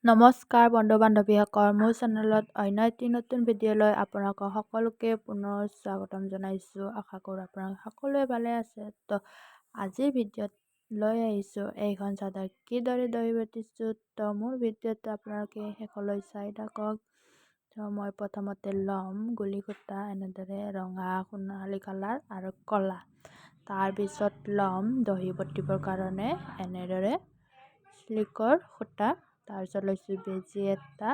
নমস্কাৰ বন্ধু বান্ধৱীসকল, মোৰ চেনেলত অন্য এটি নতুন ভিডিঅ'লৈ আপোনালোকক সকলোকে পুনৰ স্বাগতম জনাইছোঁ। আশা কৰোঁ আপোনালোক সকলোৱে ভালে আছে। তো আজিৰ ভিডিঅ'ত লৈ আহিছোঁ এইখন চাদৰ কিদৰে দহি বাতিছোঁ। তো মোৰ ভিডিঅ'টো আপোনালোকে শেষলৈ চাই থাকক। তো মই প্ৰথমতে ল'ম গুলি সূতা, এনেদৰে ৰঙা, সোণালী কালাৰ আৰু ক'লা। তাৰপিছত ল'ম দহি বটিবৰ কাৰণে এনেদৰে চিল্কৰ সূতা। তাৰপিছত লৈছোঁ বেজি এটা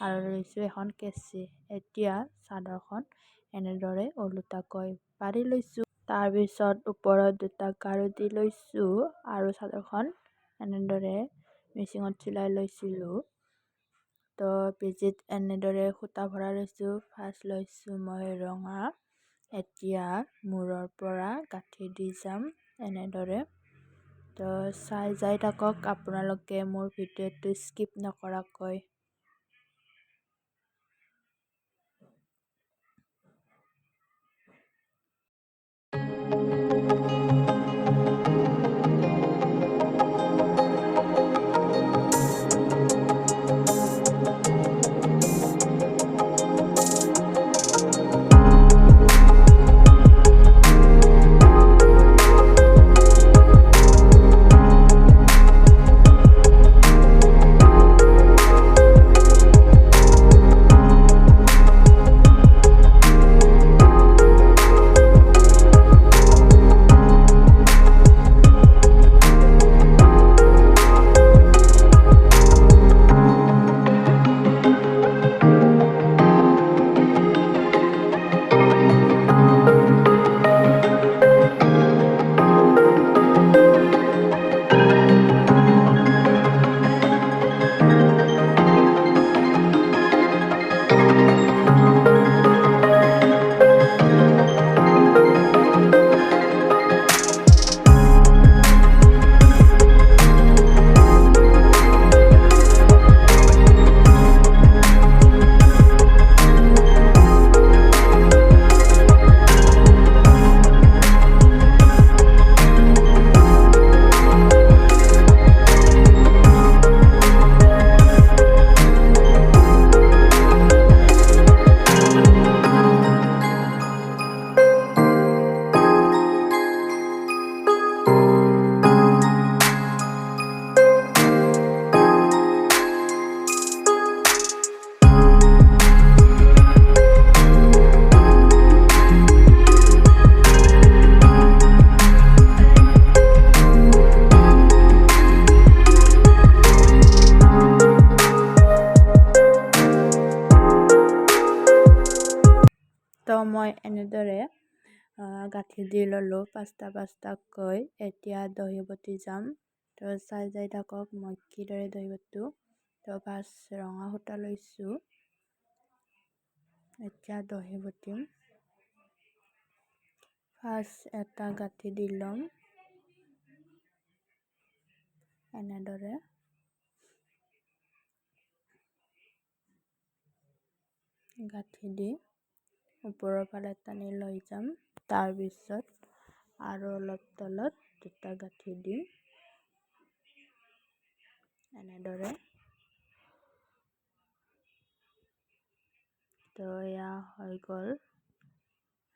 আৰু লৈছোঁ এখন কেঁচি। এতিয়া চাদৰখন এনেদৰে ওলোটাকৈ পাৰি লৈছোঁ। তাৰপিছত ওপৰত দুটা গাৰু দি লৈছোঁ আৰু চাদৰখন এনেদৰে মেচিনত চিলাই লৈছিলোঁ। তো বেজিত এনেদৰে সূতা ভৰাই লৈছোঁ। ফাৰ্ষ্ট লৈছোঁ মই ৰঙা। এতিয়া মূৰৰ পৰা গাঁঠি দি যাম এনেদৰে। তো চাই যাই থাকক আপোনালোকে মোৰ ভিডিঅ'টো স্কিপ নকৰাকৈ। তো মই এনেদৰে গাঁঠি দি ল'লোঁ পাঁচটাকৈ। এতিয়া দহি বটি যাম। তো চাই যাই থাকক মই কিদৰে দহি বটোঁ। তো ফাৰ্ষ্ট ৰঙা সূতা লৈছোঁ। এতিয়া দহি বটিম। ফাৰ্ষ্ট এটা গাঁঠি দি ল'ম এনেদৰে। গাঁঠি দি ওপৰৰ ফালে টানি লৈ যাম। তাৰপিছত আৰু অলপ তলত দুটা গাঁঠি দিম এনেদৰে। তো এয়া হৈ গ'ল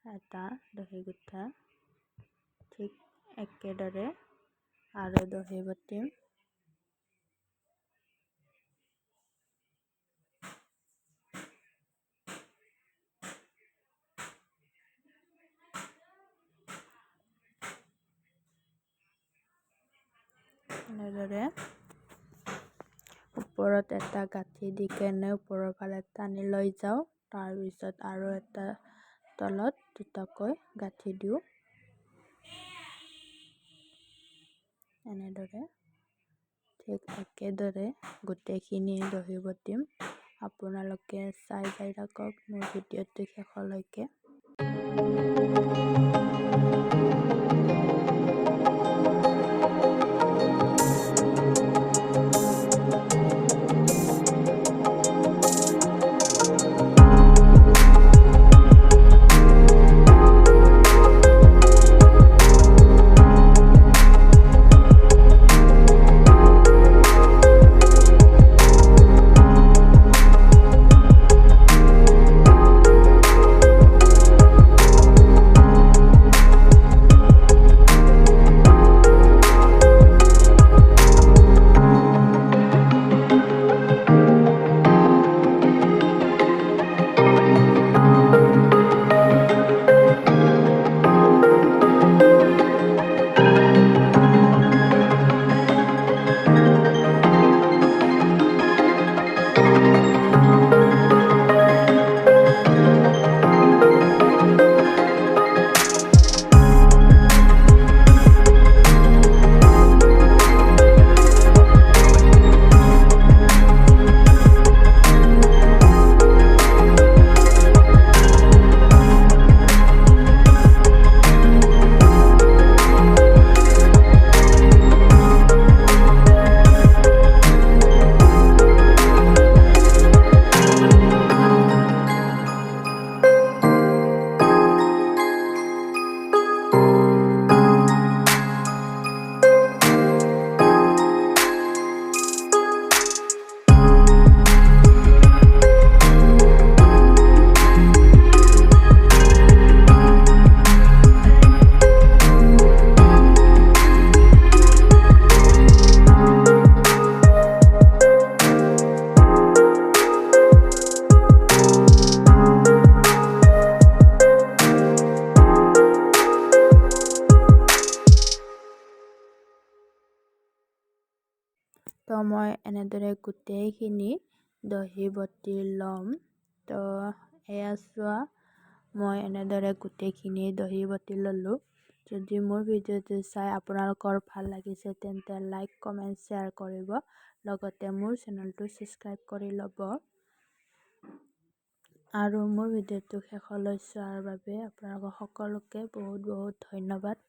এটা দহি গুঠা। ঠিক একেদৰে আৰু দহি বটিম। এনেদৰে ওপৰত এটা গাঁঠি দি কেনে ওপৰৰ ফালে টানি লৈ যাওঁ। তাৰপিছত আৰু এটা তলত দুটাকৈ গাঁঠি দিওঁ এনেদৰে। ঠিক একেদৰে গোটেইখিনি দহি বটিম। আপোনালোকে চাই যাই থাকক মোৰ ভিডিঅ'টো শেষলৈকে। মই এনেদৰে গোটেইখিনি দহি বটি ল'ম। তো এয়া চোৱা, মই এনেদৰে গোটেইখিনি দহি বটি ল'লোঁ। যদি মোৰ ভিডিঅ'টো চাই আপোনালোকৰ ভাল লাগিছে তেন্তে লাইক, কমেণ্ট, শ্বেয়াৰ কৰিব। লগতে মোৰ চেনেলটো ছাবস্ক্ৰাইব কৰি ল'ব। আৰু মোৰ ভিডিঅ'টো শেষলৈ চোৱাৰ বাবে আপোনালোকক সকলোকে বহুত বহুত ধন্যবাদ।